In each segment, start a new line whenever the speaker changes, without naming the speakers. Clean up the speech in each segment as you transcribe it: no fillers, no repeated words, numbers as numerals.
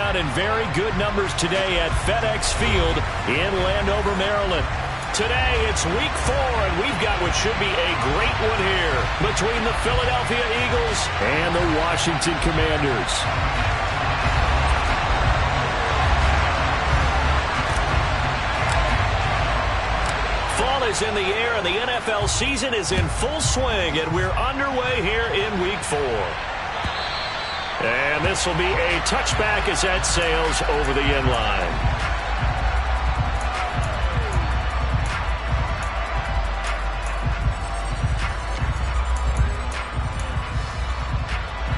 turnout and very good numbers today at FedEx Field in Landover, Maryland. Today, it's week 4, and we've got what should be a great one here between the Philadelphia Eagles and the Washington Commanders. Fall is in the air, and the NFL season is in full swing, and we're underway here in week 4. And this will be a touchback as that sails over the end line.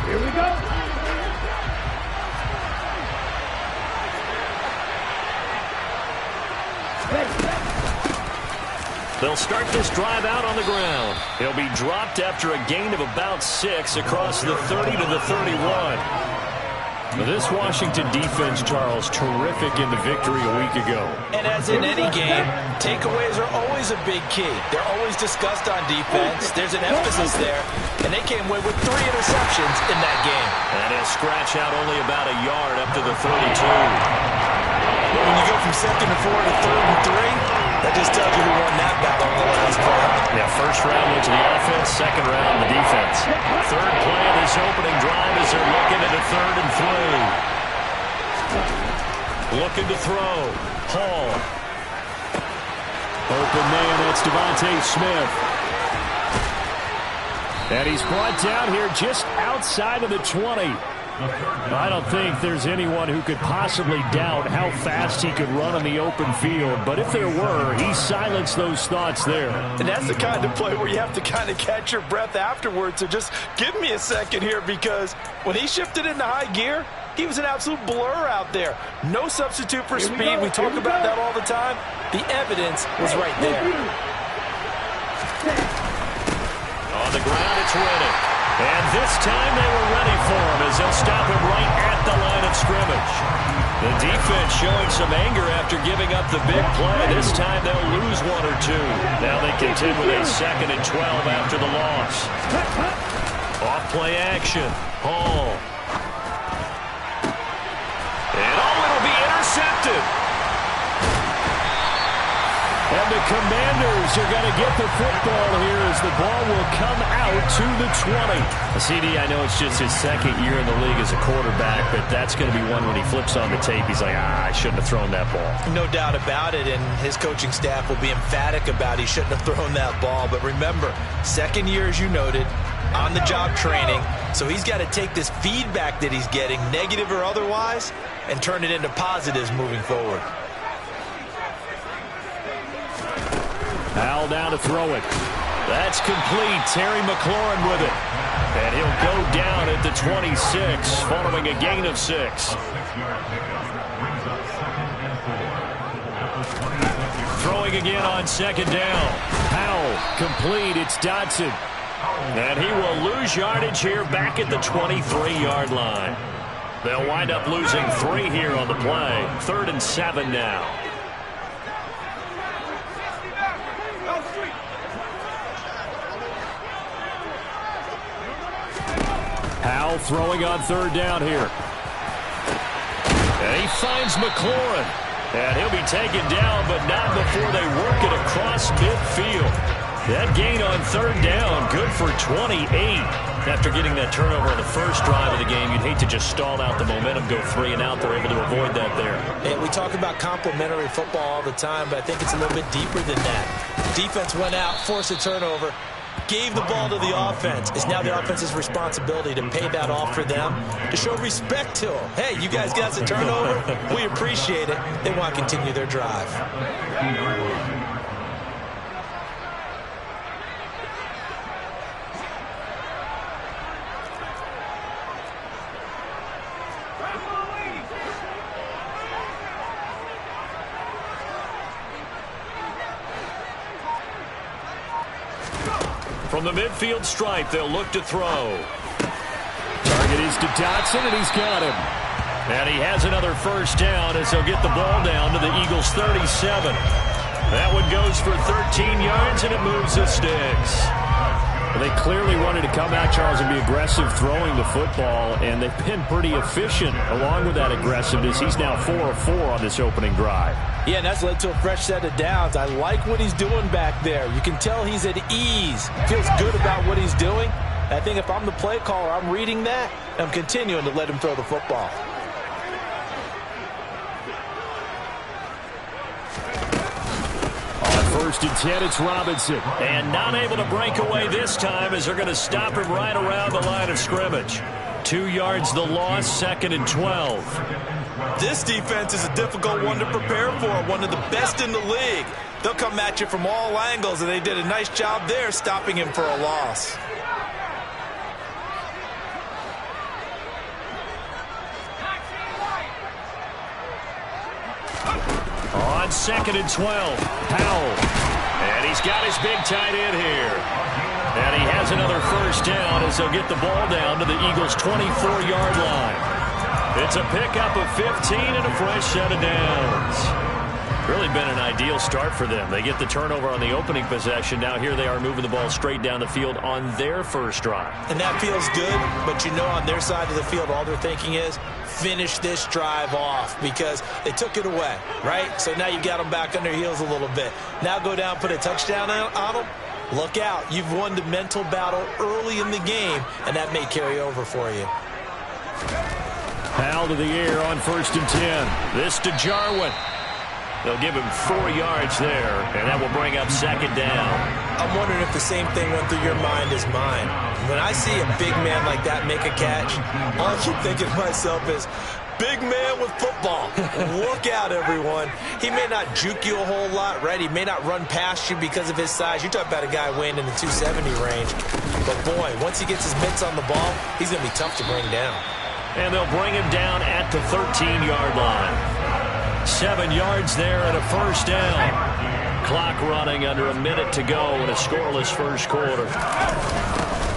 Here we go.
They'll start this drive out on the ground. He'll be dropped after a gain of about 6 across the 30 to the 31. This Washington defense, Charles, terrific in the victory a week ago.
And as in any game, takeaways are always a big key. They're always discussed on defense. There's an emphasis there, and they came away with 3 interceptions in that game.
And he'll scratch out only about a yard up to the 32.
But when you go from 2nd and 4 to 3rd and 3, that just tells you who won that battle on the last play.
Yeah, first round went to the offense, second round the defense. Third play of this opening drive as they're looking at a 3rd and 3. Looking to throw. Hall. Open man, that's Devontae Smith. And he's brought down here just outside of the 20. I don't think there's anyone who could possibly doubt how fast he could run on the open field. But if there were, he silenced those thoughts there.
And that's the kind of play where you have to kind of catch your breath afterwards. So just give me a second here, because when he shifted into high gear, he was an absolute blur out there. No substitute for speed. We talk about that all the time. The evidence was right there.
On the ground, it's Reddick. And this time they were ready for him as they'll stop him right at the line of scrimmage. The defense showing some anger after giving up the big play. This time they'll lose 1 or 2. Now they contend with a 2nd and 12 after the loss. Off play action. Hall. And it'll be intercepted. And the Commanders are going to get the football here as the ball will come out to the 20. CD, I know it's just his 2nd year in the league as a quarterback, but that's going to be one when he flips on the tape. He's like, I shouldn't have thrown that ball.
No doubt about it, and his coaching staff will be emphatic about he shouldn't have thrown that ball. But remember, 2nd year, as you noted, on-the-job training, so he's got to take this feedback that he's getting, negative or otherwise, and turn it into positives moving forward.
Howell down to throw it. That's complete. Terry McLaurin with it. And he'll go down at the 26 following a gain of 6. Throwing again on 2nd down. Howell complete. It's Dotson. And he will lose yardage here back at the 23-yard line. They'll wind up losing 3 here on the play. 3rd and 7 now. Howell throwing on 3rd down here. And he finds McLaurin. And he'll be taken down, but not before they work it across midfield. That gain on 3rd down, good for 28. After getting that turnover on the first drive of the game, you'd hate to just stall out the momentum, go 3 and out. They're able to avoid that there.
And we talk about complementary football all the time, but I think it's a little bit deeper than that. Defense went out, forced a turnover, gave the ball to the offense. It's now the offense's responsibility to pay that off for them, to show respect to them. Hey, you guys got a turnover? We appreciate it. They want to continue their drive.
From the midfield stripe, they'll look to throw. Target is to Dotson, and he's got him. And he has another first down as they'll get the ball down to the Eagles' 37. That one goes for 13 yards, and it moves the sticks. They clearly wanted to come out, Charles, and be aggressive throwing the football, and they've been pretty efficient along with that aggressiveness. He's now 4 of 4 on this opening drive.
Yeah, and that's led to a fresh set of downs. I like what he's doing back there. You can tell he's at ease. Feels good about what he's doing. I think if I'm the play caller, I'm reading that. I'm continuing to let him throw the football.
First and 10, it's Robinson. And not able to break away this time as they're going to stop him right around the line of scrimmage. 2 yards the loss, 2nd and 12.
This defense is a difficult one to prepare for, one of the best in the league. They'll come at you from all angles, and they did a nice job there stopping him for a loss.
On 2nd and 12, Howell. And he's got his big tight end here. And he has another first down as they'll get the ball down to the Eagles' 24-yard line. It's a pickup of 15 and a fresh set of downs. Really been an ideal start for them. They get the turnover on the opening possession. Now here they are moving the ball straight down the field on their first drive.
And that feels good, but you know on their side of the field all they're thinking is finish this drive off because they took it away, right? So now you got them back on their heels a little bit. Now go down, put a touchdown on them. Look out. You've won the mental battle early in the game, and that may carry over for you.
Howell to the air on 1st and 10. This to Jarwin. They'll give him 4 yards there, and that will bring up 2nd down.
I'm wondering if the same thing went through your mind as mine. When I see a big man like that make a catch, all I keep thinking to myself is, big man with football. Look out, everyone. He may not juke you a whole lot, right? He may not run past you because of his size. You talk about a guy weighing in the 270 range. But, boy, once he gets his mitts on the ball, he's going to be tough to bring down.
And they'll bring him down at the 13-yard line. 7 yards there and a first down. Clock running under a minute to go in a scoreless first quarter.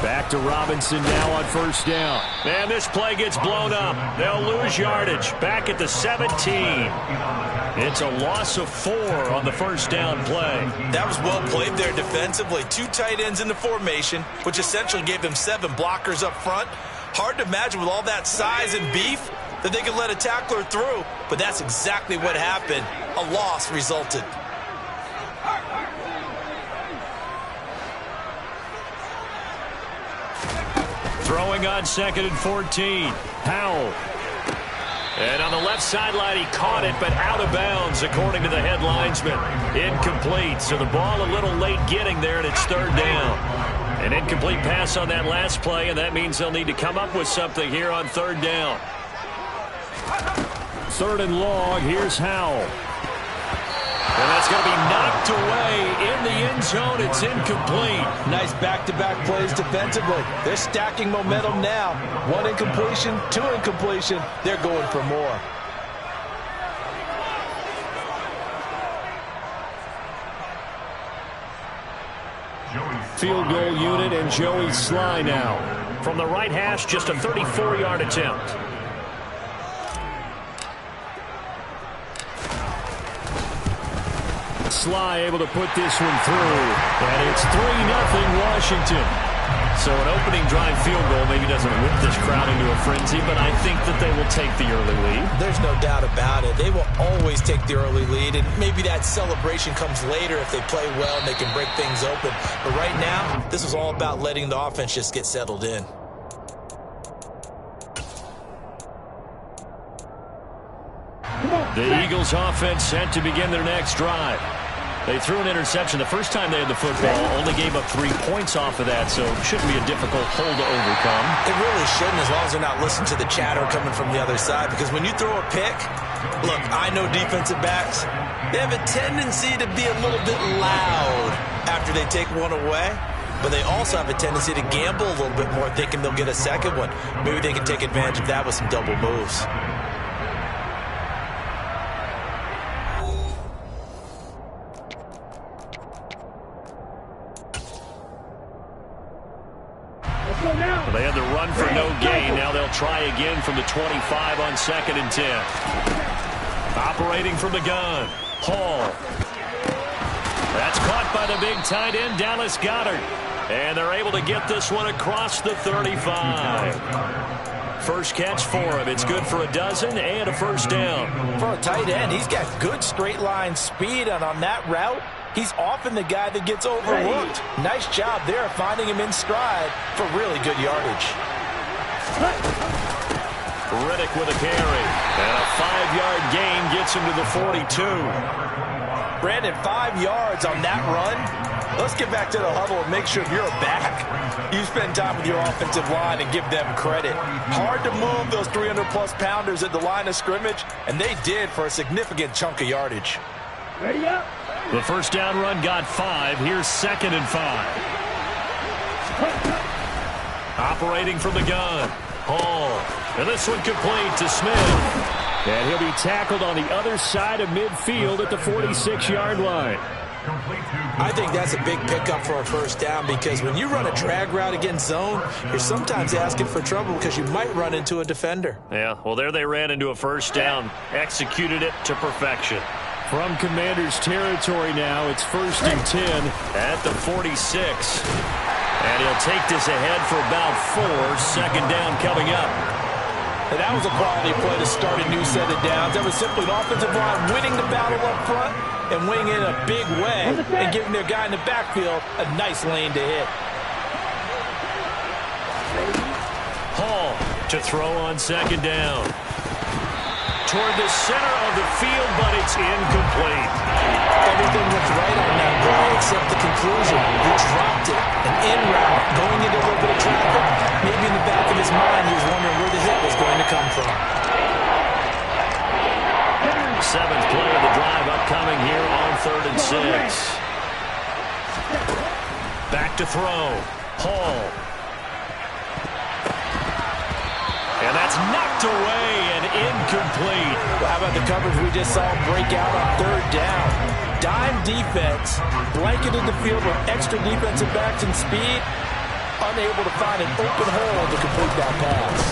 Back to Robinson now on first down. And this play gets blown up. They'll lose yardage. Back at the 17. It's a loss of 4 on the first down play.
That was well played there defensively. 2 tight ends in the formation, which essentially gave them 7 blockers up front. Hard to imagine with all that size and beef that they could let a tackler through, but that's exactly what happened. A loss resulted.
Throwing on 2nd and 14. Howell. And on the left sideline, he caught it, but out of bounds, according to the head linesman. Incomplete, so the ball a little late getting there, and it's 3rd down. An incomplete pass on that last play, and that means they'll need to come up with something here on 3rd down. 3rd and long, here's Howell. And that's going to be knocked away in the end zone. It's incomplete.
Nice back-to-back plays defensively. They're stacking momentum now. 1 incompletion, 2 incompletion. They're going for more.
Field goal unit and Joey Sly now. From the right hash, just a 34-yard attempt. Sly able to put this one through. And it's 3-0 Washington. So an opening drive field goal maybe doesn't whip this crowd into a frenzy, but I think that they will take the early lead.
There's no doubt about it. They will always take the early lead, and maybe that celebration comes later if they play well and they can break things open. But right now, this is all about letting the offense just get settled in.
The Eagles offense set to begin their next drive. They threw an interception the first time they had the football, only gave up 3 points off of that, so it shouldn't be a difficult hole to overcome.
It really shouldn't, as long as they're not listening to the chatter coming from the other side, because when you throw a pick, look, I know defensive backs, they have a tendency to be a little bit loud after they take one away, but they also have a tendency to gamble a little bit more, thinking they'll get a second one. Maybe they can take advantage of that with some double moves.
They had the run for no gain. Now they'll try again from the 25 on 2nd and 10. Operating from the gun, Hall. That's caught by the big tight end, Dallas Goedert. And they're able to get this one across the 35. First catch for him. It's good for a dozen and a first down.
For a tight end, he's got good straight line speed, and on that route, he's often the guy that gets overlooked. Nice job there finding him in stride for really good yardage.
Riddick with a carry. And a 5-yard gain gets him to the 42.
Brandon, 5 yards on that run. Let's get back to the huddle and make sure you're back. You spend time with your offensive line and give them credit. Hard to move those 300-plus pounders at the line of scrimmage, and they did for a significant chunk of yardage.
Ready up.
The first down run got 5. Here's 2nd and 5. Operating from the gun. Hall. And this one complete to Smith. And he'll be tackled on the other side of midfield at the 46-yard line.
I think that's a big pickup for a first down, because when you run a drag route against zone, you're sometimes asking for trouble because you might run into a defender.
Yeah, well, there they ran into a first down. Executed it to perfection. From Commander's territory now, it's 1st and 10 at the 46. And he'll take this ahead for about 4. Second down coming up.
And that was a quality play to start a new set of downs. That was simply an offensive line winning the battle up front and winning in a big way and giving their guy in the backfield a nice lane to hit.
Hall to throw on second down. Toward the center of the field, but it's incomplete.
Everything was right on that play except the conclusion. He dropped it. An in route, going into a little bit of traffic. Maybe in the back of his mind, he was wondering where the hit was going to come from.
7th play of the drive upcoming here on 3rd and 6. Back to throw. Hall. And that's knocked away and incomplete.
Well, how about the coverage we just saw break out on 3rd down? Dime defense, blanketed the field with extra defensive backs and speed, unable to find an open hole to complete that pass.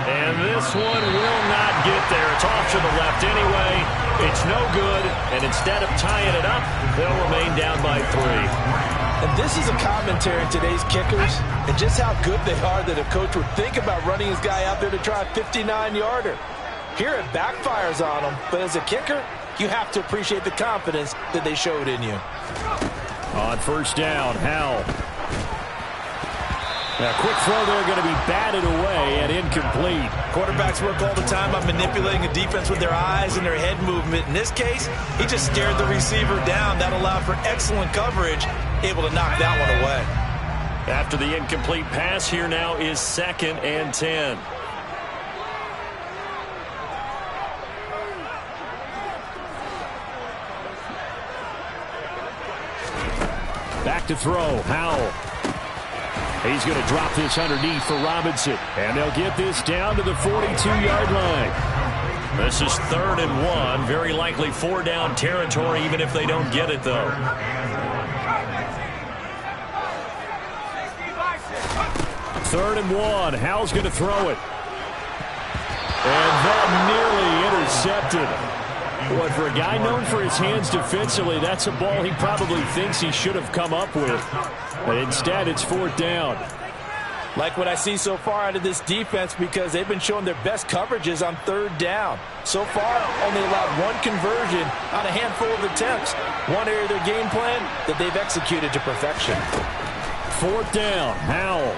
And this one will not get there. It's off to the left anyway. It's no good, and instead of tying it up, they'll remain down by 3.
And this is a commentary in today's kickers and just how good they are that a coach would think about running his guy out there to try a 59-yarder. Here it backfires on him, but as a kicker, you have to appreciate the confidence that they showed in you.
On first down, Howell. A quick throw there going to be batted away and incomplete.
Quarterbacks work all the time on manipulating a defense with their eyes and their head movement. In this case, he just stared the receiver down. That allowed for excellent coverage, able to knock that one away.
After the incomplete pass, here now is 2nd and 10. Back to throw, Howell. He's going to drop this underneath for Robinson. And they'll get this down to the 42-yard line. This is 3rd and 1. Very likely 4-down territory, even if they don't get it, though. 3rd and 1. Howell's going to throw it. And that nearly intercepted. Boy, for a guy known for his hands defensively, that's a ball he probably thinks he should have come up with. But instead, it's 4th down.
Like what I see so far out of this defense, because they've been showing their best coverages on 3rd down. So far, only allowed 1 conversion on a handful of attempts. One area of their game plan that they've executed to perfection.
4th down, Howell.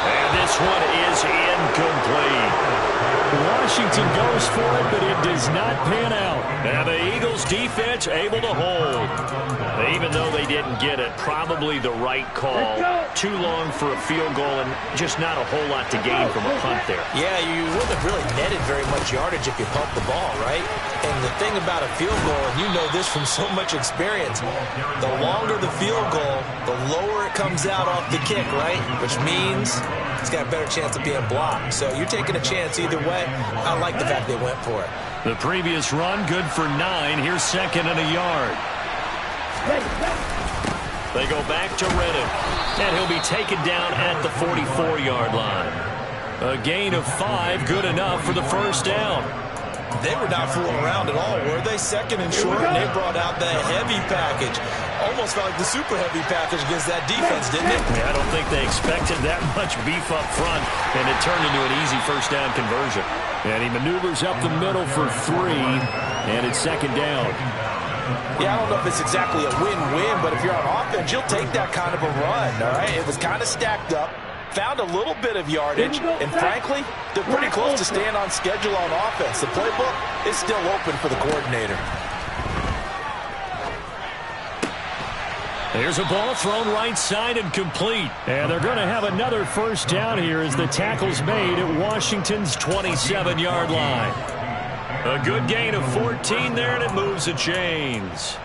And this one is incomplete. Washington goes for it, but it does not pan out. Now the Eagles defense able to hold. Even though they didn't get it, probably the right call. Too long for a field goal and just not a whole lot to gain from a punt there.
Yeah, you wouldn't have really netted very much yardage if you pumped the ball, right? And the thing about a field goal, and you know this from so much experience, the longer the field goal, the lower it comes out off the kick, right? Which means it's got a better chance of being blocked. So you're taking a chance either way. I like the fact they went for it.
The previous run, good for 9. Here's 2nd and a yard. They go back to Riddick, and he'll be taken down at the 44-yard line. A gain of 5, good enough for the first down.
They were not fooling around at all, were they? Second and short, and they brought out the heavy package. Almost felt like the super heavy package against that defense, didn't it?
Yeah, I don't think they expected that much beef up front, and it turned into an easy first down conversion. And he maneuvers up the middle for 3, and it's second down.
Yeah, I don't know if it's exactly a win-win, but if you're on offense, you'll take that kind of a run, all right? It was kind of stacked up. Found a little bit of yardage, and frankly, they're pretty close to staying on schedule on offense. The playbook is still open for the coordinator.
There's a ball thrown right side and complete. And they're going to have another first down here as the tackle's made at Washington's 27-yard line. A good gain of 14 there, and it moves the chains.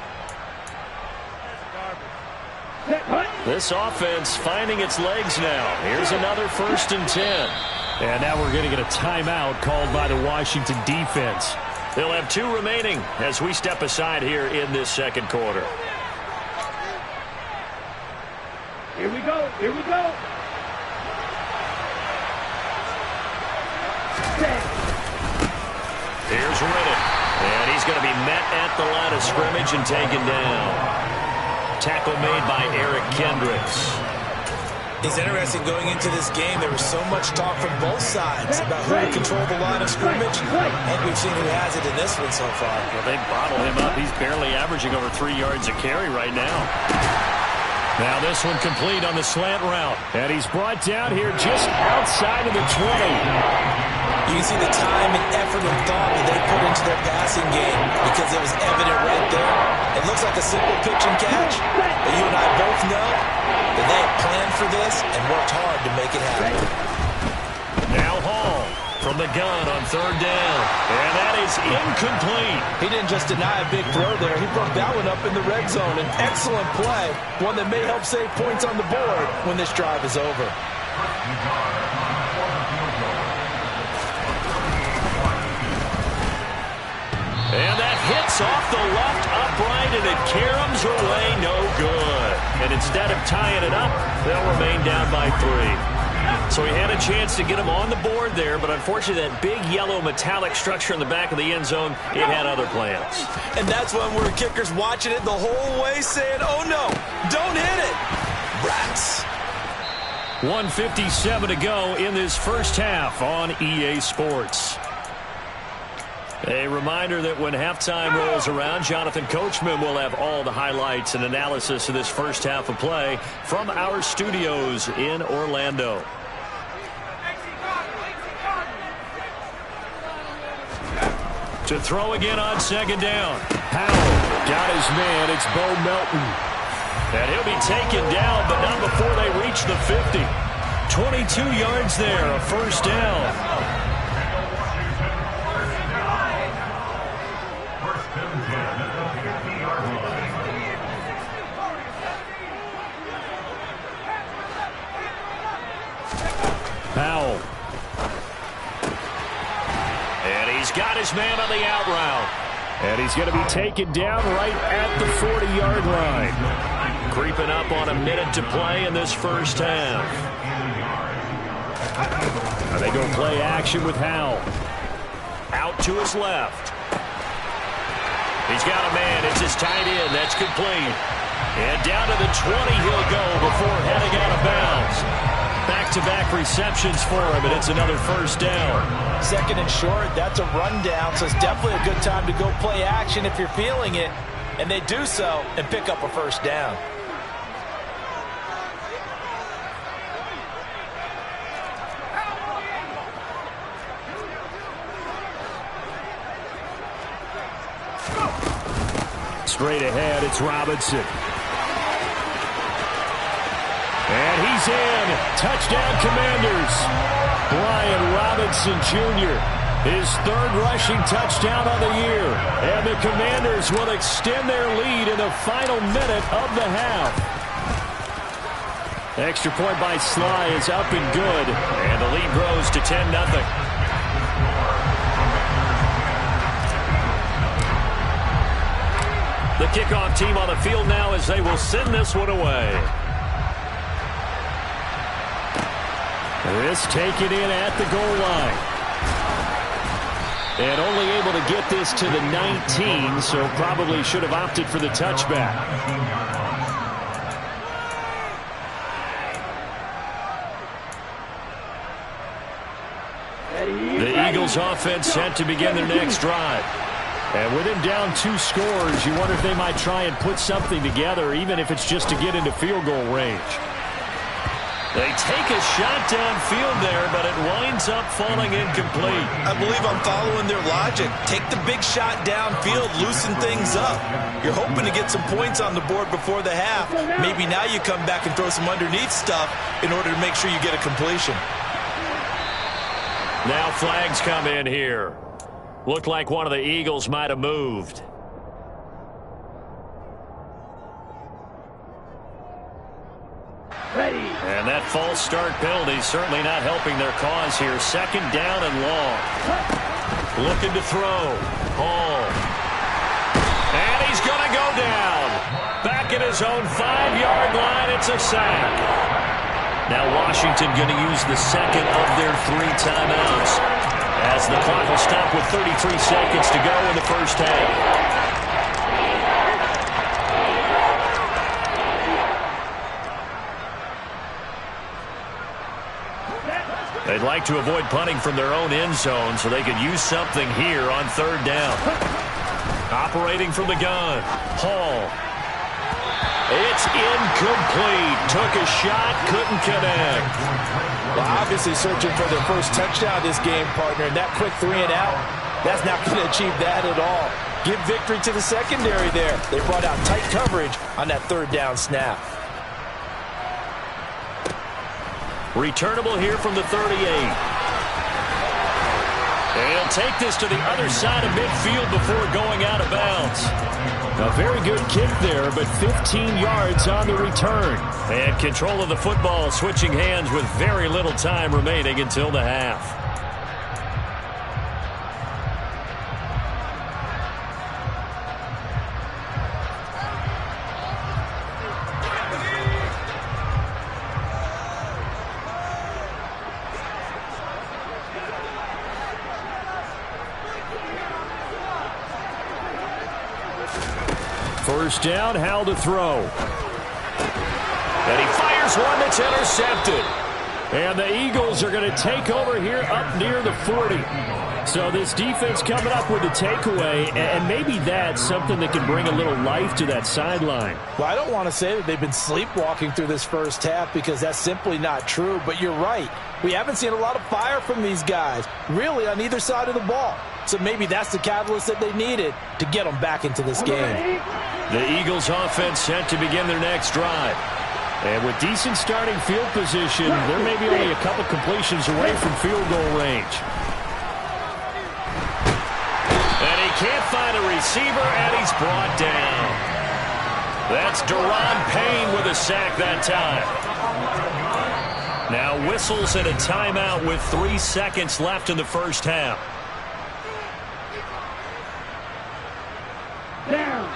This offense finding its legs now. Here's another 1st and 10. And now we're going to get a timeout called by the Washington defense. They'll have 2 remaining as we step aside here in this second quarter.
Here we go. Here we go.
Here's Riddick. And he's going to be met at the line of scrimmage and taken down. Tackle made by Eric Kendricks.
It's interesting going into this game. There was so much talk from both sides about who would control the line of scrimmage. And we've seen who has it in this one so far.
Well, they bottle him up. He's barely averaging over 3 yards a carry right now. Now this one complete on the slant route. And he's brought down here just outside of the 20.
You can see the time and effort and thought that they put into their passing game because it was evident right there. It looks like a simple pitch and catch, but you and I both know that they had planned for this and worked hard to make it happen.
Now Hall from the gun on 3rd down. And that is incomplete.
He didn't just deny a big throw there. He broke that one up in the red zone. An excellent play, one that may help save points on the board when this drive is over.
And that hits off the left upright, and it caroms away no good. And instead of tying it up, they'll remain down by 3. So he had a chance to get him on the board there, but unfortunately that big yellow metallic structure in the back of the end zone, it had other plans.
And that's when we're kickers watching it the whole way saying, oh no, don't hit it. Rats.
1:57 to go in this first half on EA Sports. A reminder that when halftime rolls around, Jonathan Coachman will have all the highlights and analysis of this first half of play from our studios in Orlando. To throw again on 2nd down. Powell got his man. It's Bo Melton. And he'll be taken down, but not before they reach the 50. 22 yards there, a first down. Powell. And he's got his man on the out route. And he's going to be taken down right at the 40-yard line. Creeping up on a minute to play in this first half. Now they go play action with Howell. Out to his left. He's got a man. It's his tight end. That's complete. And down to the 20 he'll go before heading out of bounds. Back-to-back receptions for him, and it's another first down.
2nd and short, that's a rundown, so it's definitely a good time to go play action if you're feeling it. And they do so and pick up a first down.
Straight ahead, it's Robinson. And he's in. Touchdown, Commanders. Brian Robinson Jr., his 3rd rushing touchdown on the year. And the Commanders will extend their lead in the final minute of the half. Extra point by Sly is up and good. And the lead grows to 10-0. The kickoff team on the field now as they will send this one away. This taken in at the goal line. And only able to get this to the 19, so probably should have opted for the touchback. The Eagles offense set to begin their next drive. And with him down 2 scores, you wonder if they might try and put something together, even if it's just to get into field goal range. They take a shot downfield there, but it winds up falling incomplete.
I believe I'm following their logic. Take the big shot downfield, loosen things up. You're hoping to get some points on the board before the half. Maybe now you come back and throw some underneath stuff in order to make sure you get a completion.
Now flags come in here. Looked like one of the Eagles might have moved.
Ready.
And that false start penalty certainly not helping their cause here. 2nd down and long. Looking to throw. Hall. And he's going to go down. Back at his own 5-yard line. It's a sack. Now Washington going to use the second of their 3 timeouts, as the clock will stop with 33 seconds to go in the first half. They'd like to avoid punting from their own end zone so they could use something here on 3rd down. Operating from the gun, Hall. It's incomplete. Took a shot, couldn't connect.
Well, obviously searching for their first touchdown this game, partner, and that quick 3 and out, that's not going to achieve that at all. Give victory to the secondary there. They brought out tight coverage on that 3rd down snap.
Returnable here from the 38. And he'll take this to the other side of midfield before going out of bounds. A very good kick there, but 15 yards on the return. And control of the football switching hands with very little time remaining until the half. First down, Howell to throw. And he fires one that's intercepted. And the Eagles are going to take over here up near the 40. So this defense coming up with a takeaway, and maybe that's something that can bring a little life to that sideline.
Well, I don't want to say that they've been sleepwalking through this first half, because that's simply not true. But you're right. We haven't seen a lot of fire from these guys, really, on either side of the ball. So maybe that's the catalyst that they needed to get them back into this game.
The Eagles offense set to begin their next drive. And with decent starting field position, they're maybe only a couple completions away from field goal range. And he can't find a receiver, and he's brought down. That's Deron Payne with a sack that time. Now whistles and a timeout with 3 seconds left in the first half.
Down.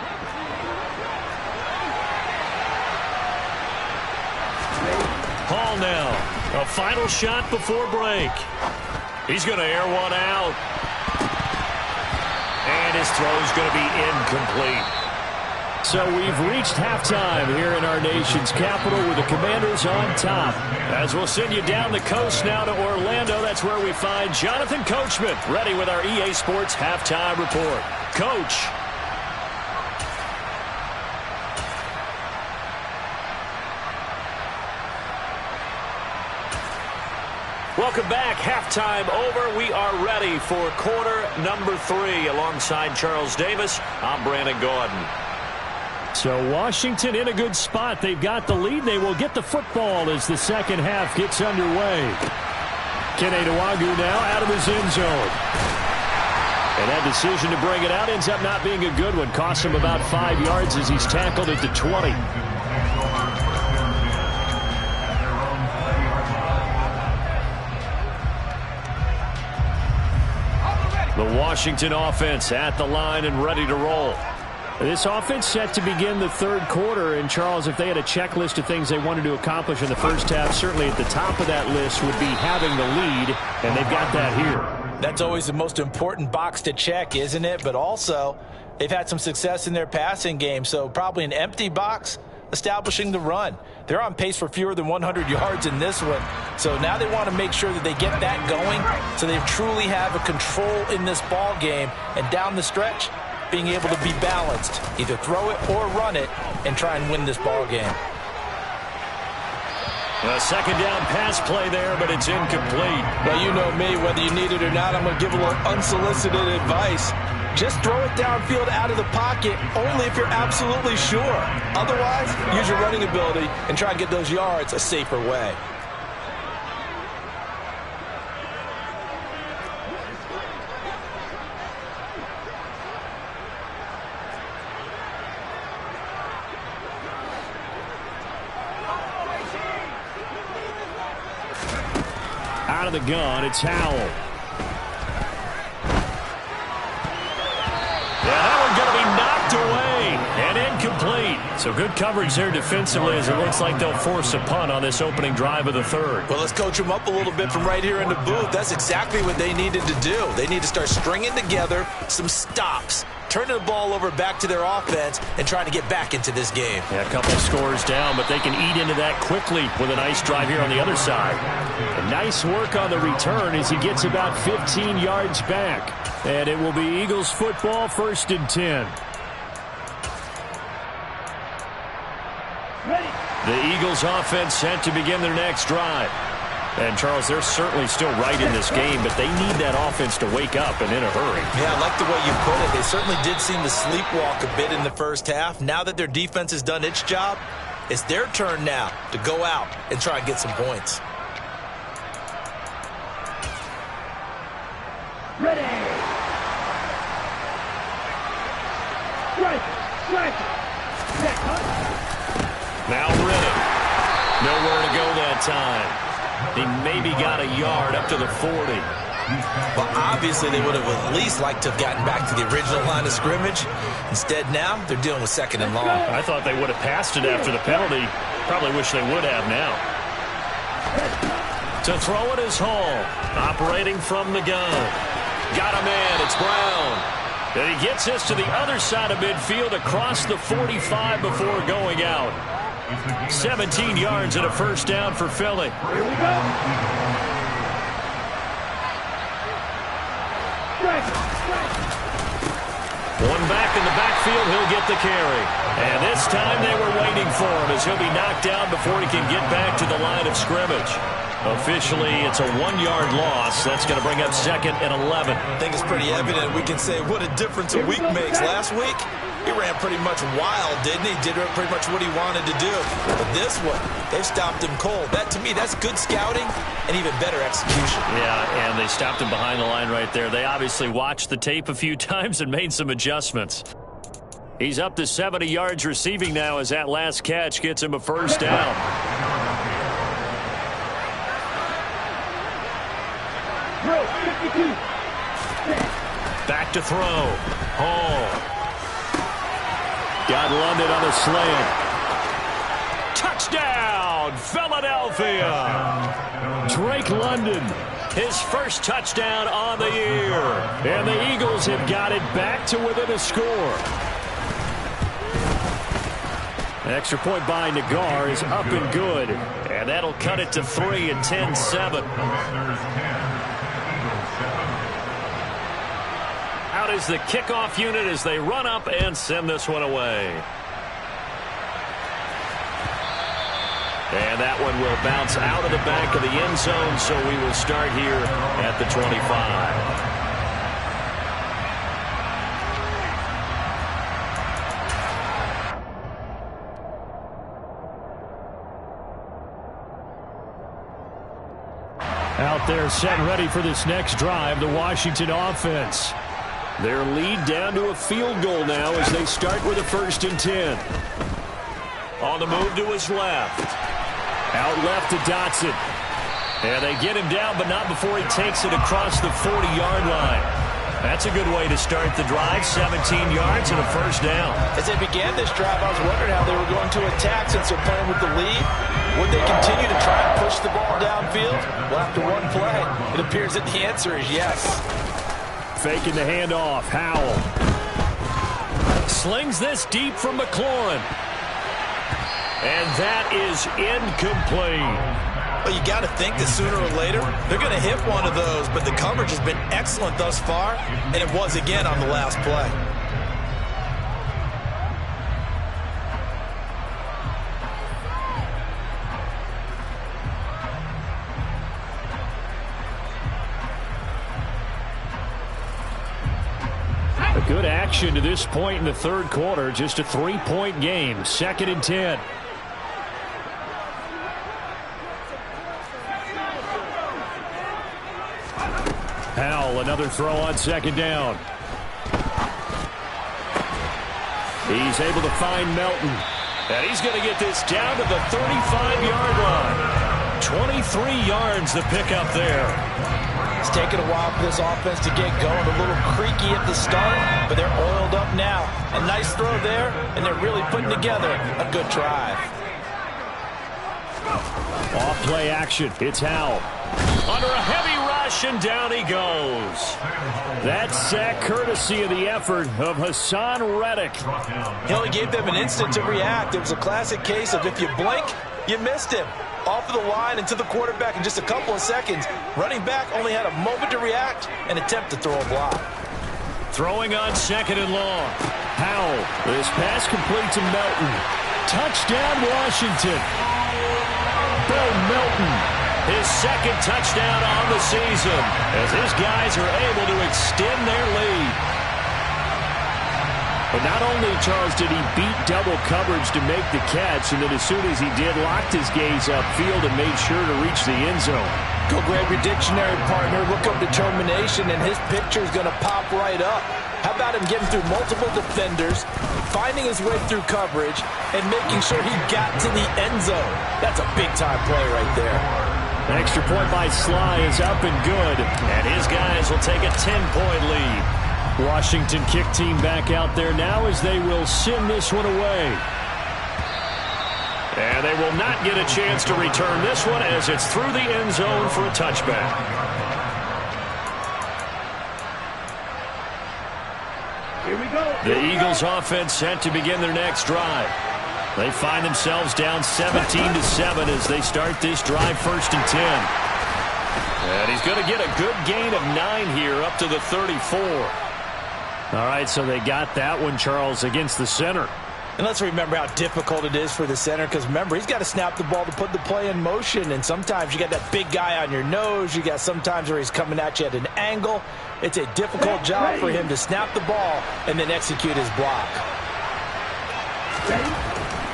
Hall now. A final shot before break. He's going to air one out. And his throw's going to be incomplete. So we've reached halftime here in our nation's capital with the Commanders on top. As we'll send you down the coast now to Orlando, that's where we find Jonathan Coachman ready with our EA Sports halftime report. Coach. Welcome back. Halftime over. We are ready for quarter number 3. Alongside Charles Davis, I'm Brandon Gordon. So Washington in a good spot. They've got the lead. They will get the football as the second half gets underway. Kene Nwangwu now out of his end zone. And that decision to bring it out ends up not being a good one. Costs him about 5 yards as he's tackled at the 20. The Washington offense at the line and ready to roll. This offense set to begin the third quarter. And, Charles, if they had a checklist of things they wanted to accomplish in the first half, certainly at the top of that list would be having the lead, and they've got that here.
That's always the most important box to check, isn't it? But also, they've had some success in their passing game, so probably an empty box establishing the run. They're on pace for fewer than 100 yards in this one, so now they want to make sure that they get that going so they truly have a control in this ball game, and down the stretch, being able to be balanced, either throw it or run it, and try and win this ball game.
A second down pass play there, but it's incomplete.
Well, you know me, whether you need it or not, I'm going to give a little unsolicited advice. Just throw it downfield out of the pocket only if you're absolutely sure. Otherwise, use your running ability and try and get those yards a safer way.
Out of the gun, it's Howell. Yeah, that one going to be knocked away and incomplete. So good coverage there defensively as it looks like they'll force a punt on this opening drive of the third.
Well, let's coach them up a little bit from right here in the booth. That's exactly what they needed to do. They need to start stringing together some stops, turning the ball over back to their offense, and trying to get back into this game.
Yeah, a couple of scores down, but they can eat into that quickly with a nice drive here on the other side. And nice work on the return as he gets about 15 yards back. And it will be Eagles football, 1st and 10. The Eagles offense set to begin their next drive. And, Charles, they're certainly still right in this game, but they need that offense to wake up and in a hurry.
Yeah, I like the way you put it. They certainly did seem to sleepwalk a bit in the first half. Now that their defense has done its job, it's their turn now to go out and try and get some points.
Ready. Strike.
Now Riddick. Nowhere to go that time. He maybe got a yard up to the 40.
Well, obviously they would have at least liked to have gotten back to the original line of scrimmage. Instead, now they're dealing with 2nd and long.
I thought they would have passed it after the penalty. Probably wish they would have now. To throw it is Hall, operating from the gun. Got a man, it's Brown. And he gets this to the other side of midfield across the 45 before going out. 17 yards and a first down for Philly.
Here we go.
One back in the backfield, he'll get the carry. And this time they were waiting for him as he'll be knocked down before he can get back to the line of scrimmage. Officially, it's a 1-yard loss. That's going to bring up 2nd and 11.
I think it's pretty evident. We can say what a difference a week makes. Last week, he ran pretty much wild, didn't he? Did pretty much what he wanted to do. But this one, they've stopped him cold. That, to me, that's good scouting and even better execution.
Yeah, and they stopped him behind the line right there. They obviously watched the tape a few times and made some adjustments. He's up to 70 yards receiving now as that last catch gets him a first down. Back to throw. Hall. Got London on the slant. Touchdown, Philadelphia. Drake London, his first touchdown on the year. And the Eagles have got it back to within a score. An extra point by Nagar is up and good. And that'll cut it to 3 and 10-7. Out is the kickoff unit as they run up and send this one away. And that one will bounce out of the back of the end zone, so we will start here at the 25. Out there set and ready for this next drive, the Washington offense. Their lead down to a field goal now as they start with a 1st and 10. On the move to his left. Out left to Dotson. And they get him down, but not before he takes it across the 40-yard line. That's a good way to start the drive. 17 yards and a first down.
As they began this drive, I was wondering how they were going to attack since they're playing with the lead. Would they continue to try and push the ball downfield? Well, after one play, it appears that the answer is yes.
Faking the handoff. Howell slings this deep from McLaurin. And that is incomplete.
Well, you got to think that sooner or later, they're going to hit one of those, but the coverage has been excellent thus far, and it was again on the last play.
A good action to this point in the third quarter, just a 3-point game, 2nd and 10. Howell, another throw on 2nd down. He's able to find Melton. And he's going to get this down to the 35-yard line. 23 yards the pickup there.
It's taken a while for this offense to get going. A little creaky at the start, but they're oiled up now. A nice throw there, and they're really putting together a good drive.
Off play action. It's Howell. Under a heavy rush, and down he goes. That sack courtesy of the effort of Hassan Reddick.
He only gave them an instant to react. It was a classic case of if you blink, you missed him. Off of the line and to the quarterback in just a couple of seconds. Running back only had a moment to react and attempt to throw a block.
Throwing on 2nd and long. Howell. This pass complete to Melton. Touchdown, Washington. Bo Melton. His 2nd touchdown on the season as his guys are able to extend their lead. But not only, Charles, did he beat double coverage to make the catch, and then as soon as he did, locked his gaze upfield and made sure to reach the end zone.
Go grab your dictionary, partner. Look up determination, and his picture is going to pop right up. How about him getting through multiple defenders, finding his way through coverage, and making sure he got to the end zone? That's a big-time play right there.
An extra point by Sly is up and good, and his guys will take a 10-point lead. Washington kick team back out there now as they will send this one away. And they will not get a chance to return this one as it's through the end zone for a touchback.
Here we go.
The Eagles offense set to begin their next drive. They find themselves down 17-7 as they start this drive, 1st and 10. And he's going to get a good gain of 9 here up to the 34. All right, so they got that one, Charles, against the center.
And let's remember how difficult it is for the center, because remember, he's got to snap the ball to put the play in motion, and sometimes you got that big guy on your nose. You got sometimes where he's coming at you at an angle. It's a difficult job for him to snap the ball and then execute his block.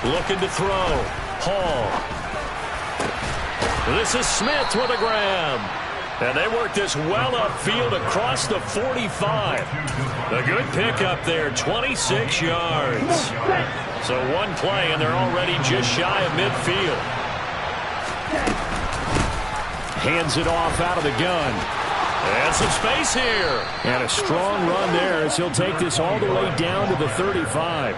Looking to throw. Hall. This is Smith with a grab. And they work this well upfield across the 45. A good pickup there, 26 yards. So one play, and they're already just shy of midfield. Hands it off out of the gun. And some space here. And a strong run there as he'll take this all the way down to the 35.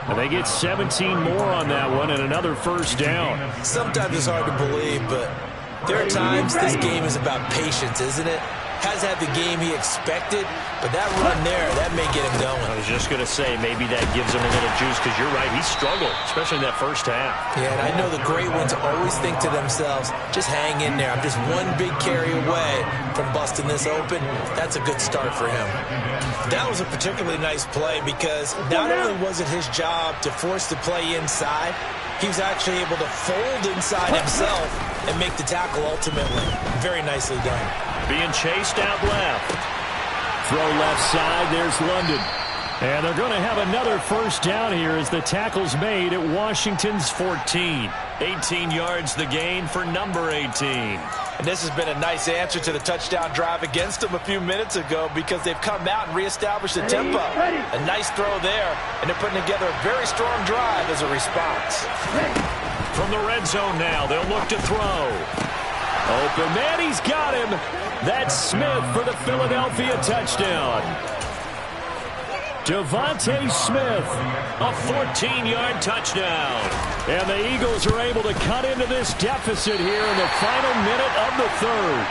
And they get 17 more on that one and another first down.
Sometimes it's hard to believe, but there are times this game is about patience, isn't it? Has had the game he expected, but that run there, that may get him going.
I was just going to say, maybe that gives him a little juice, because you're right, he struggled, especially in that first half.
Yeah, and I know the great ones always think to themselves, just hang in there. I'm just one big carry away from busting this open. That's a good start for him. That was a particularly nice play, because not only was it his job to force the play inside, he was actually able to fold inside himself and make the tackle ultimately. Very nicely done.
Being chased out left. Throw left side. There's London. And they're going to have another first down here as the tackle's made at Washington's 14. 18 yards the gain for number 18.
And this has been a nice answer to the touchdown drive against them a few minutes ago, because they've come out and reestablished the tempo. A nice throw there, and they're putting together a very strong drive as a response.
From the red zone now, they'll look to throw. Open man, he's got him. That's Smith for the Philadelphia touchdown. Devontae Smith, a 14-yard touchdown. And the Eagles are able to cut into this deficit here in the final minute of the third.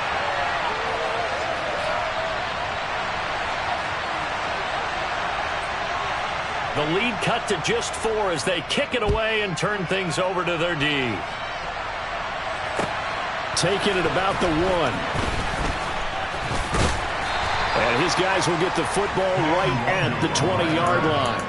The lead cut to just 4 as they kick it away and turn things over to their D. Taking it about the 1. And his guys will get the football right at the 20-yard line.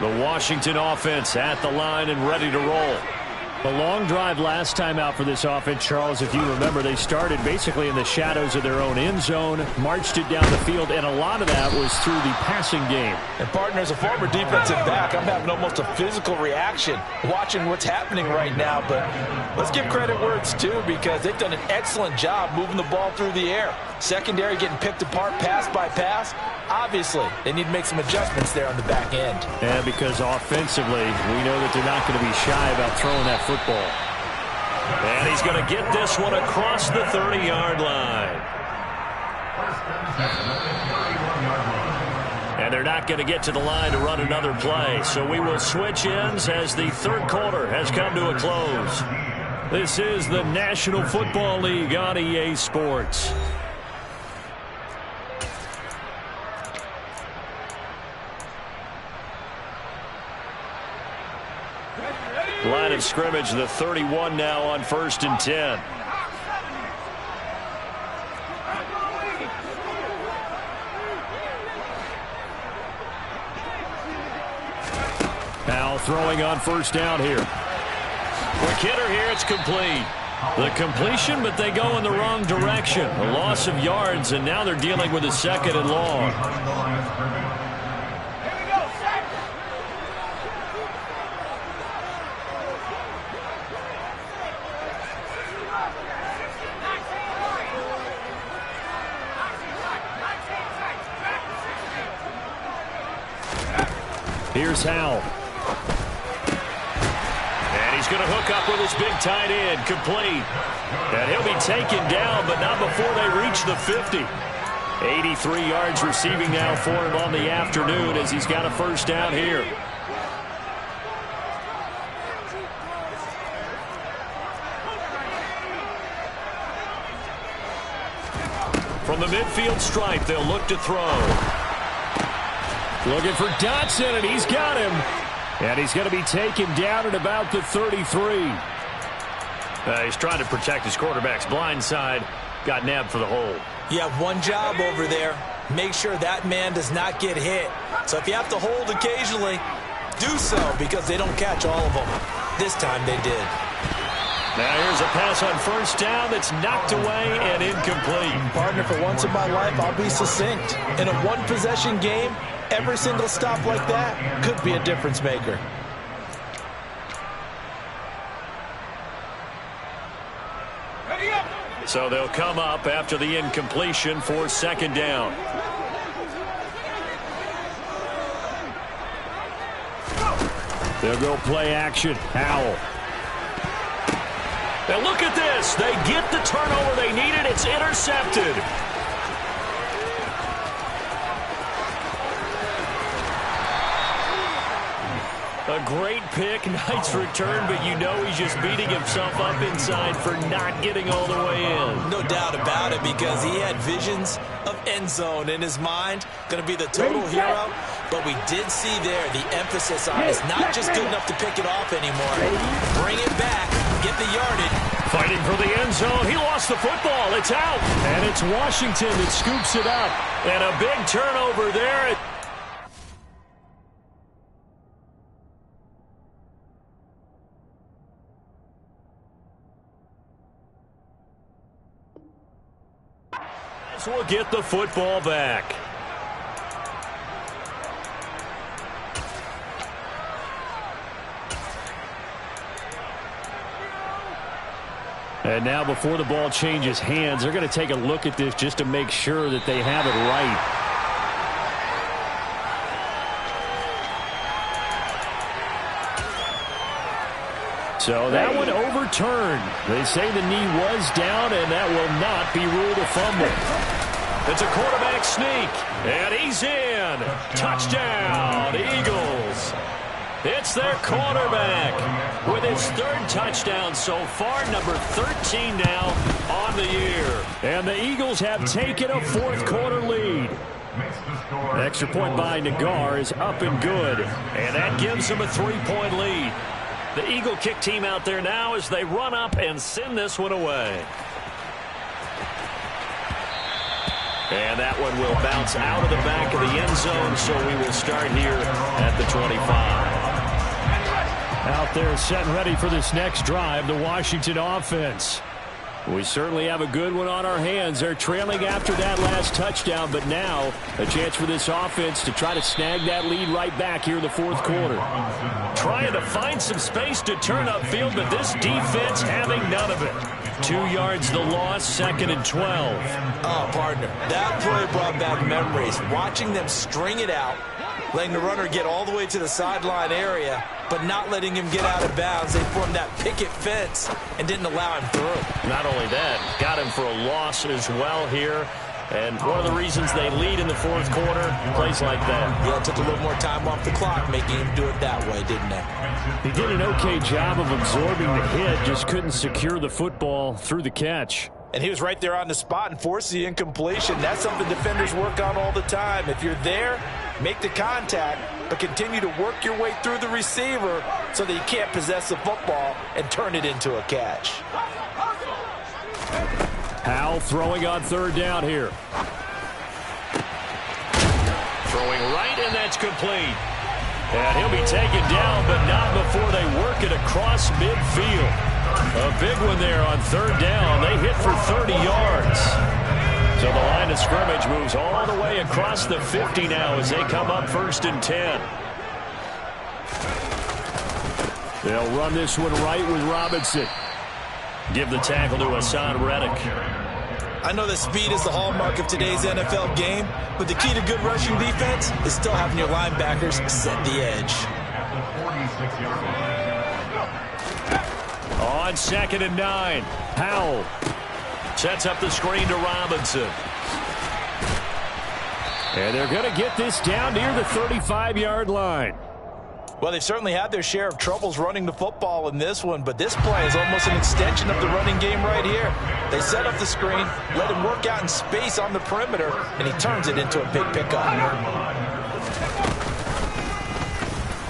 The Washington offense at the line and ready to roll. A long drive last time out for this offense, Charles. If you remember, they started basically in the shadows of their own end zone, marched it down the field, and a lot of that was through the passing game.
And, partner, as a former defensive back, I'm having almost a physical reaction watching what's happening right now. But let's give credit where it's due, because they've done an excellent job moving the ball through the air. Secondary getting picked apart pass by pass. Obviously, they need to make some adjustments there on the back end.
And because offensively, we know that they're not going to be shy about throwing that football. And he's going to get this one across the 30-yard line. And they're not going to get to the line to run another play. So we will switch ends as the third quarter has come to a close. This is the National Football League on EA Sports. Line of scrimmage, the 31 now on 1st and 10. Now throwing on 1st down here. Quick hitter here, it's complete. The completion, but they go in the wrong direction. A loss of yards, and now they're dealing with a 2nd and long. Here's Howell. And he's going to hook up with his big tight end, complete. And he'll be taken down, but not before they reach the 50. 83 yards receiving now for him on the afternoon as he's got a 1st down here. From the midfield stripe, they'll look to throw. Looking for Dotson, and he's got him. And he's going to be taken down at about the 33. He's trying to protect his quarterback's blind side. Got nabbed for the hold.
You have one job over there. Make sure that man does not get hit. So if you have to hold occasionally, do so, because they don't catch all of them. This time they did.
Now here's a pass on 1st down that's knocked away and incomplete.
Partner, for once in my life, I'll be succinct. In a one-possession game, every single stop like that could be a difference maker.
So they'll come up after the incompletion for 2nd down. They'll go play action. Howell. Now look at this. They get the turnover they needed. It's intercepted. A great pick, nice return, but you know he's just beating himself up inside for not getting all the way in.
No doubt about it, because he had visions of end zone in his mind. Going to be the total hero. But we did see there the emphasis on it's not just good enough to pick it off anymore. Bring it back, get the yardage.
Fighting for the end zone. He lost the football. It's out. And it's Washington that scoops it up. And a big turnover there. We'll get the football back. And now before the ball changes hands, they're going to take a look at this just to make sure that they have it right. So that one overturned. They say the knee was down, and that will not be ruled a fumble. It's a quarterback sneak, and he's in. Touchdown, Eagles. It's their quarterback with his third touchdown so far, number 13 now on the year. And the Eagles have taken a fourth-quarter lead. The extra point by Nagar is up and good, and that gives them a 3-point lead. The Eagle kick team out there now as they run up and send this one away. And that one will bounce out of the back of the end zone, so we will start here at the 25. Out there set and ready for this next drive, the Washington offense. We certainly have a good one on our hands. They're trailing after that last touchdown, but now a chance for this offense to try to snag that lead right back here in the fourth quarter. Trying to find some space to turn upfield, but this defense having none of it. 2 yards the loss, 2nd and 12.
Oh, partner, that play brought back memories. Watching them string it out, letting the runner get all the way to the sideline area, but not letting him get out of bounds. They formed that picket fence and didn't allow him through.
Not only that, got him for a loss as well here. And one of the reasons they lead in the fourth quarter, plays like that.
Yeah, it took a little more time off the clock, making him do it that way, didn't they?
He did an okay job of absorbing the hit, just couldn't secure the football through the catch.
And he was right there on the spot and forced the incompletion. That's something defenders work on all the time. If you're there, make the contact, but continue to work your way through the receiver so that you can't possess the football and turn it into a catch.
Howell throwing on third down here. Throwing right, and that's complete. And he'll be taken down, but not before they work it across midfield. A big one there on third down. They hit for 30 yards. So the line of scrimmage moves all the way across the 50 now as they come up 1st and 10. They'll run this one right with Robinson. Give the tackle to Hassan Reddick.
I know that speed is the hallmark of today's NFL game, but the key to good rushing defense is still having your linebackers set the edge.
On 2nd and 9, Howell sets up the screen to Robinson. And they're going to get this down near the 35-yard line.
Well, they've certainly had their share of troubles running the football in this one, but this play is almost an extension of the running game right here. They set up the screen, let him work out in space on the perimeter, and he turns it into a big pickup.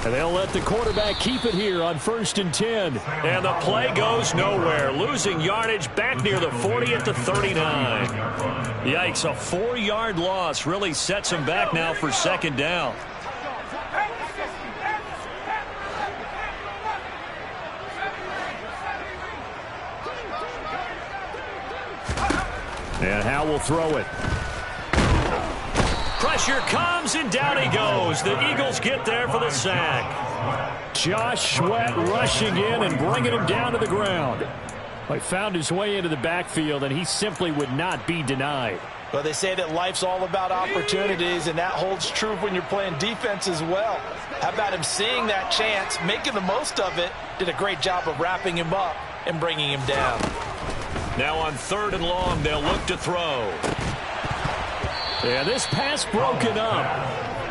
And they'll let the quarterback keep it here on 1st and 10. And the play goes nowhere. Losing yardage back near the 40 at the 39. Yikes, a 4-yard loss really sets him back now for 2nd down. And Howell will throw it. Pressure comes, and down he goes. The Eagles get there for the sack. Josh Sweat rushing in and bringing him down to the ground. He found his way into the backfield, and he simply would not be denied.
Well, they say that life's all about opportunities, and that holds true when you're playing defense as well. How about him seeing that chance, making the most of it, did a great job of wrapping him up and bringing him down.
Now on 3rd and long, they'll look to throw. Yeah, this pass broken up.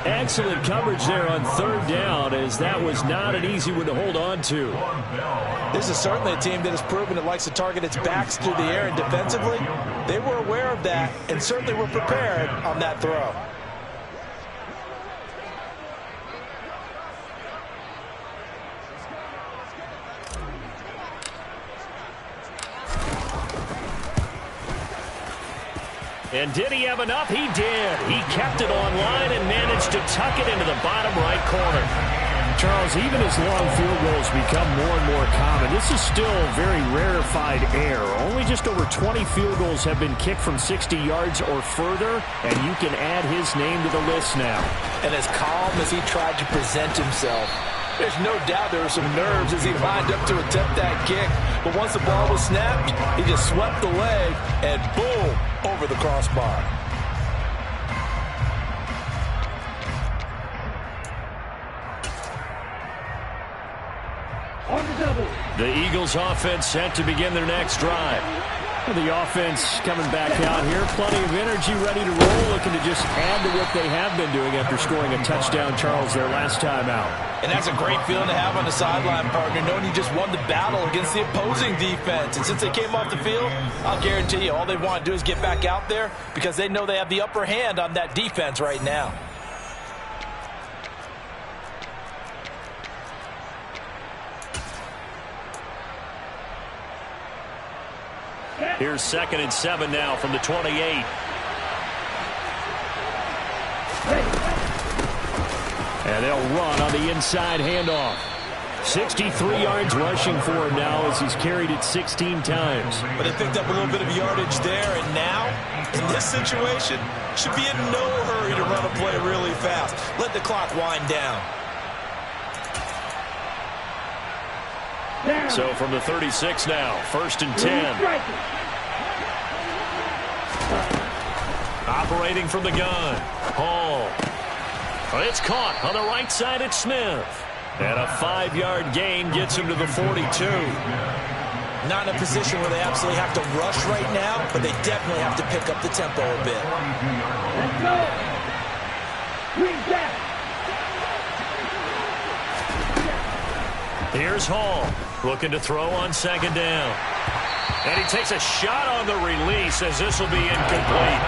Excellent coverage there on 3rd down, as that was not an easy one to hold on to.
This is certainly a team that has proven it likes to target its backs through the air, and defensively, they were aware of that and certainly were prepared on that throw.
And did he have enough? He did. He kept it online and managed to tuck it into the bottom right corner. Charles, even as long field goals become more and more common, this is still very rarefied air. Only just over 20 field goals have been kicked from 60 yards or further, and you can add his name to the list now.
And as calm as he tried to present himself, there's no doubt there were some nerves as he lined up to attempt that kick. But once the ball was snapped, he just swept the leg and boom, over the crossbar.
On the
The Eagles offense set to begin their next drive.
The offense coming back out here. Plenty of energy, ready to roll, looking to just add to what they have been doing after scoring a touchdown, Charles, their last time out.
And that's a great feeling to have on the sideline, partner, knowing you just won the battle against the opposing defense. And since they came off the field, I'll guarantee you all they want to do is get back out there because they know they have the upper hand on that defense right now.
Here's 2nd and 7 now from the 28.
And they'll run on the inside handoff. 63 yards rushing for him now as he's carried it 16 times.
But they picked up a little bit of yardage there, and now, in this situation, should be in no hurry to run a play really fast. Let the clock wind down.
So from the 36 now, 1st and 10. Operating from the gun, Hall. It's caught on the right side at Smith. And a 5-yard gain gets him to the 42.
Not in a position where they absolutely have to rush right now, but they definitely have to pick up the tempo a bit.
Let's go. Green back.
Here's Hall, looking to throw on 2nd down. And he takes a shot on the release as this will be incomplete.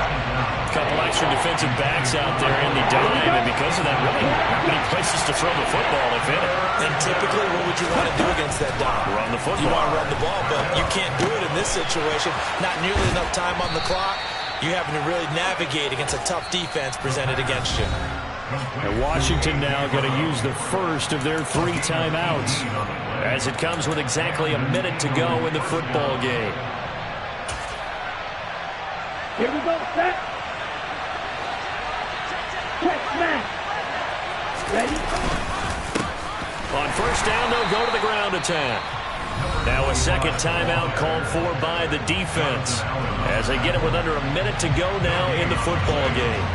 A couple extra defensive backs out there in the dime, and because of that, really not many places to throw the football, if any.
And typically, what would you want to do against that dime?
Run the football.
You want to run the ball, but you can't do it in this situation. Not nearly enough time on the clock. You're having to really navigate against a tough defense presented against you.
And Washington now going to use the first of their 3 timeouts as it comes with exactly a minute to go in the football game.
Here we go, set. Quick smash. Ready?
On 1st down, they'll go to the ground attack. Now a 2nd timeout called for by the defense as they get it with under a minute to go now in the football game.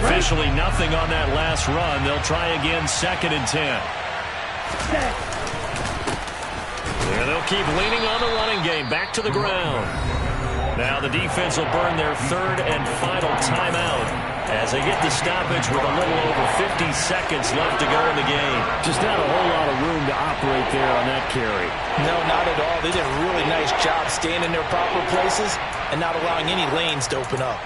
Officially nothing on that last run. They'll try again 2nd and 10. And they'll keep leaning on the running game. Back to the ground. Now the defense will burn their 3rd and final timeout as they get the stoppage with a little over 50 seconds left to go in the game.
Just not a whole lot of room to operate there on that carry.
No, not at all. They did a really nice job staying in their proper places and not allowing any lanes to open up.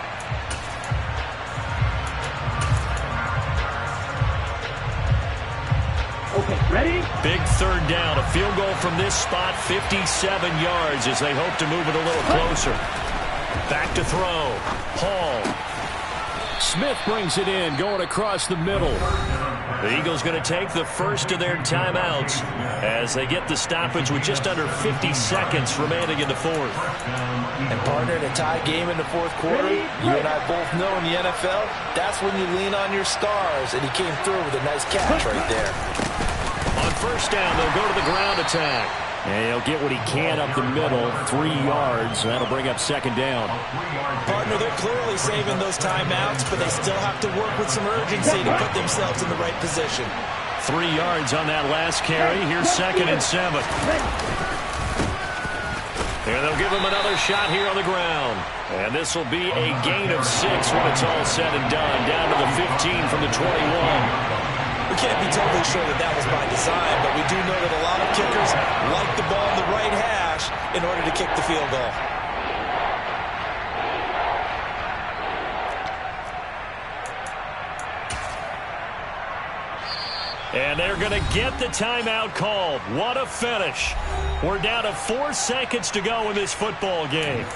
Okay, ready?
Big 3rd down. A field goal from this spot, 57 yards as they hope to move it a little closer. Back to throw. Hall.
Smith brings it in, going across the middle.
The Eagles going to take the first of their timeouts as they get the stoppage with just under 50 seconds remaining in the 4th.
And partner, in a tie game in the 4th quarter, you and I both know in the NFL, that's when you lean on your stars, and he came through with a nice catch right there.
On 1st down, they'll go to the ground attack.
And he'll get what he can up the middle, 3 yards. That'll bring up 2nd down.
Partner, they're clearly saving those timeouts, but they still have to work with some urgency to put themselves in the right position.
3 yards on that last carry. Here's 2nd and 7. And they'll give him another shot here on the ground. And this will be a gain of 6 when it's all said and done. Down to the 15 from the 21.
We can't be totally sure that that was by design, but we do know that a lot of kickers like the ball in the right hash in order to kick the field goal.
And they're going to get the timeout called. What a finish. We're down to 4 seconds to go in this football game.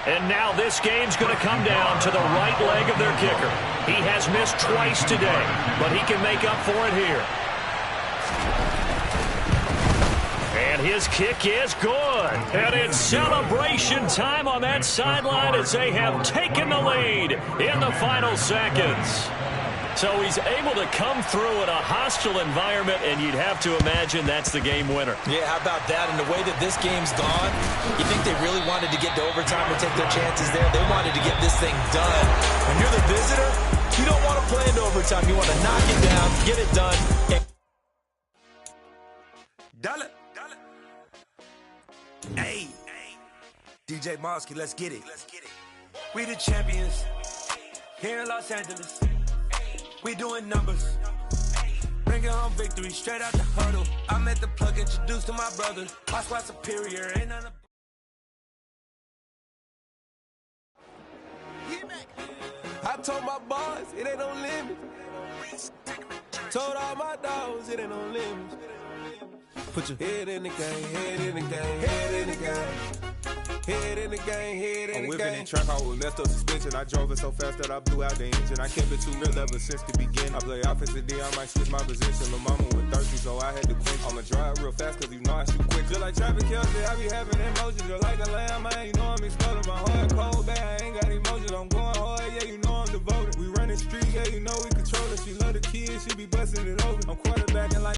And now this game's going to come down to the right leg of their kicker. He has missed twice today, but he can make up for it here. And his kick is good. And it's celebration time on that sideline as they have taken the lead in the final seconds. So he's able to come through in a hostile environment, and you'd have to imagine that's the game winner.
Yeah, how about that? And the way that this game's gone, you think they really wanted to get to overtime and take their chances there? They wanted to get this thing done. When you're the visitor, you don't want to play into overtime. You want to knock it down, get it done.
Hey, DJ Mosky, let's get it. We the champions here in Los Angeles. We doing numbers. Bringing home victory straight out the huddle. I'm at the plug, introduced to my brother. My squad superior, ain't none of... I told my boys, it ain't no limit. Told all my dogs, it ain't no limit. Put your head in the game, head in the game, head in the game. Head in the game, head in the game. I'm whipping in track out with messed up suspension. I drove it so fast that I blew out the engine. I kept it too real ever since the beginning. I play offensive D, I might switch my position. My mama was thirsty, so I had to quench. I'ma drive real fast, cause you know I shoot quick. Just like traffic Kelsey, I be having emotions. Just like a lamb, man, you know I'm exploding. My heart cold, bad, I ain't got emotions. I'm going hard, yeah, you know I'm devoted. We running street, yeah, you know we control it. She love the kids, she be busting it open. I'm quarterbacking like